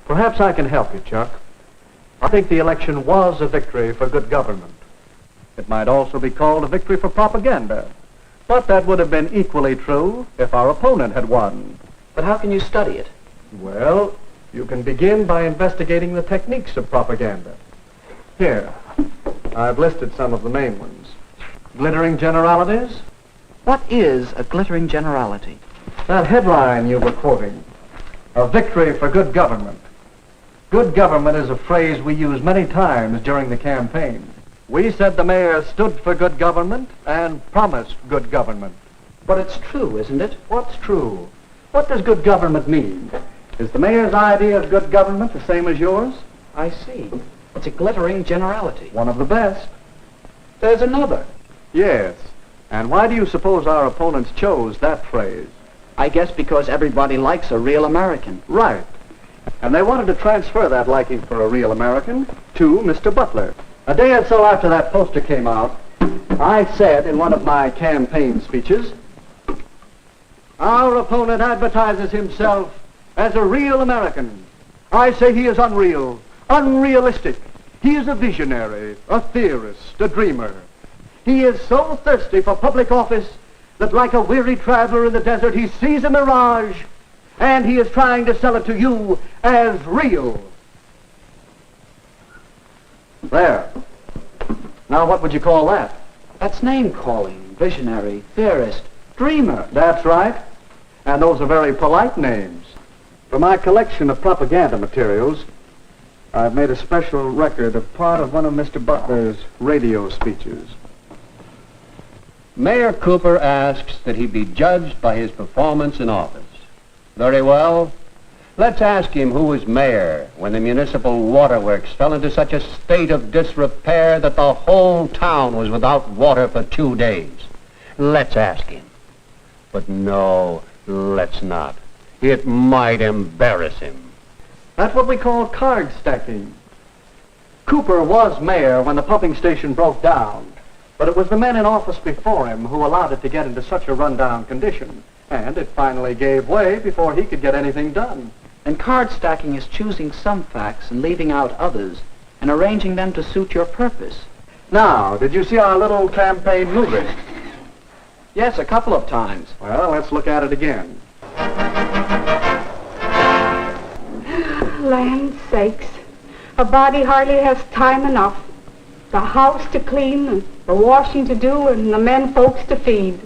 Perhaps I can help you, Chuck. I think the election was a victory for good government. It might also be called a victory for propaganda. But that would have been equally true if our opponent had won. But how can you study it? Well, you can begin by investigating the techniques of propaganda. Here, I've listed some of the main ones. Glittering generalities? What is a glittering generality? That headline you were quoting, a victory for good government. Good government is a phrase we use many times during the campaign. We said the mayor stood for good government and promised good government. But it's true, isn't it? What's true? What does good government mean? Is the mayor's idea of good government the same as yours? I see. It's a glittering generality. One of the best. There's another. Yes. And why do you suppose our opponents chose that phrase? I guess because everybody likes a real American. Right. And they wanted to transfer that liking for a real American to Mr. Butler. A day or so after that poster came out, I said in one of my campaign speeches, our opponent advertises himself as a real American. I say he is unreal, unrealistic. He is a visionary, a theorist, a dreamer. He is so thirsty for public office that like a weary traveler in the desert, he sees a mirage, and he is trying to sell it to you as real. There. Now what would you call that? That's name-calling, visionary, theorist, dreamer. That's right. And those are very polite names. For my collection of propaganda materials, I've made a special record of part of one of Mr. Butler's radio speeches. Mayor Cooper asks that he be judged by his performance in office. Very well. Let's ask him who was mayor when the municipal waterworks fell into such a state of disrepair that the whole town was without water for 2 days. Let's ask him. But no, let's not. It might embarrass him. That's what we call card stacking. Cooper was mayor when the pumping station broke down, but it was the men in office before him who allowed it to get into such a rundown condition, and it finally gave way before he could get anything done. And card stacking is choosing some facts and leaving out others and arranging them to suit your purpose. Now, did you see our little campaign movie? Yes, a couple of times. Well, let's look at it again. Land sakes, a body hardly has time enough. The house to clean, and the washing to do, and the men folks to feed.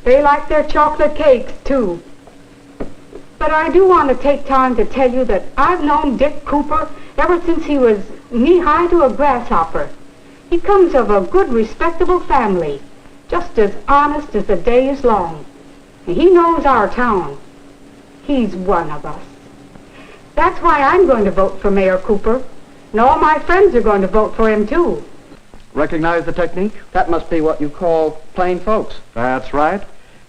They like their chocolate cakes, too. But I do want to take time to tell you that I've known Dick Cooper ever since he was knee-high to a grasshopper. He comes of a good, respectable family, just as honest as the day is long. And he knows our town. He's one of us. That's why I'm going to vote for Mayor Cooper. And all my friends are going to vote for him, too. Recognize the technique? That must be what you call plain folks. That's right.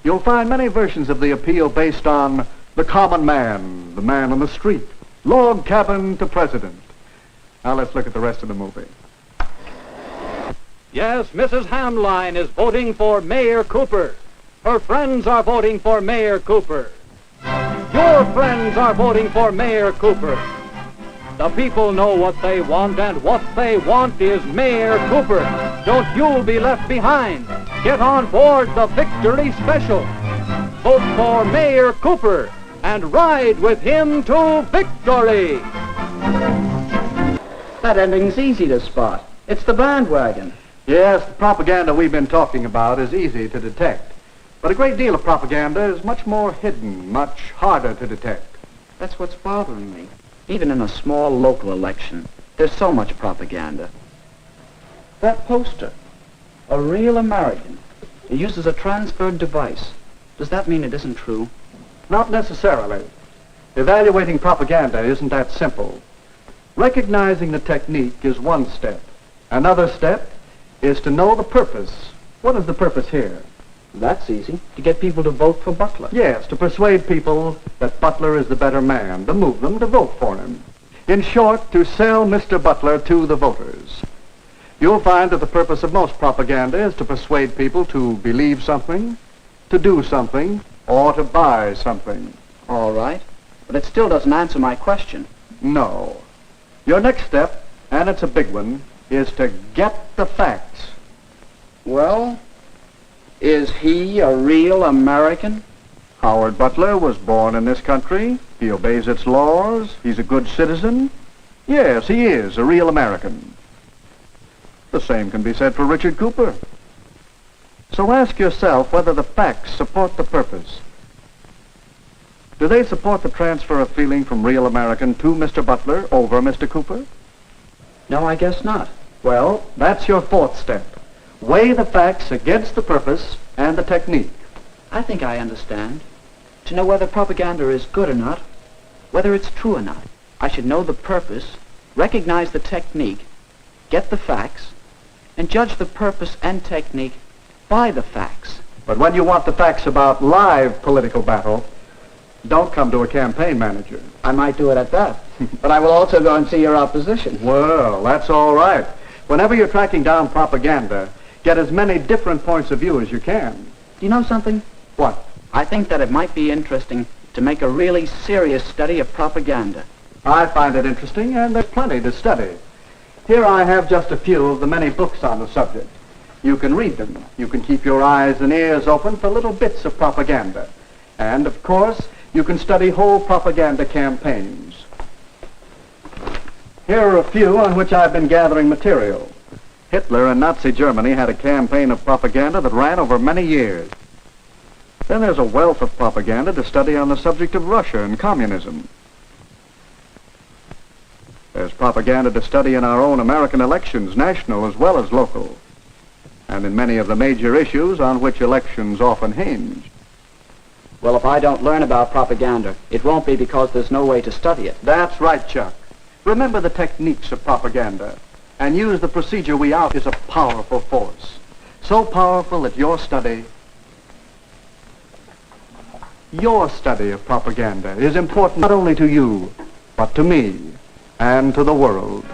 You'll find many versions of the appeal based on the common man, the man on the street, log cabin to president. Now let's look at the rest of the movie. Yes, Mrs. Hamline is voting for Mayor Cooper. Her friends are voting for Mayor Cooper. Your friends are voting for Mayor Cooper. The people know what they want, and what they want is Mayor Cooper. Don't you be left behind. Get on board the Victory Special. Vote for Mayor Cooper and ride with him to victory. That ending's easy to spot. It's the bandwagon. Yes, the propaganda we've been talking about is easy to detect. But a great deal of propaganda is much more hidden, much harder to detect. That's what's bothering me. Even in a small local election, there's so much propaganda. That poster, a real American, it uses a transferred device. Does that mean it isn't true? Not necessarily. Evaluating propaganda isn't that simple. Recognizing the technique is one step. Another step is to know the purpose. What is the purpose here? That's easy. To get people to vote for Butler. Yes, to persuade people that Butler is the better man, to move them to vote for him. In short, to sell Mr. Butler to the voters. You'll find that the purpose of most propaganda is to persuade people to believe something, to do something, or to buy something. All right. But it still doesn't answer my question. No. Your next step, and it's a big one, is to get the facts. Well, is he a real American? Howard Butler was born in this country. He obeys its laws. He's a good citizen. Yes, he is a real American. The same can be said for Richard Cooper. So ask yourself whether the facts support the purpose. Do they support the transfer of feeling from real American to Mr. Butler over Mr. Cooper? No, I guess not. Well, that's your fourth step. Weigh the facts against the purpose and the technique. I think I understand. To know whether propaganda is good or not, whether it's true or not, I should know the purpose, recognize the technique, get the facts, and judge the purpose and technique by the facts. But when you want the facts about live political battle, don't come to a campaign manager. I might do it at that. But I will also go and see your opposition. Well, that's all right. Whenever you're tracking down propaganda, get as many different points of view as you can. Do you know something? What? I think that it might be interesting to make a really serious study of propaganda. I find it interesting, and there's plenty to study. Here I have just a few of the many books on the subject. You can read them. You can keep your eyes and ears open for little bits of propaganda. And, of course, you can study whole propaganda campaigns. Here are a few on which I've been gathering material. Hitler and Nazi Germany had a campaign of propaganda that ran over many years. Then there's a wealth of propaganda to study on the subject of Russia and communism. There's propaganda to study in our own American elections, national as well as local, and in many of the major issues on which elections often hinge. Well, if I don't learn about propaganda, it won't be because there's no way to study it. That's right, Chuck. Remember the techniques of propaganda, and use the procedure we out is a powerful force. So powerful that your study of propaganda is important not only to you, but to me and to the world.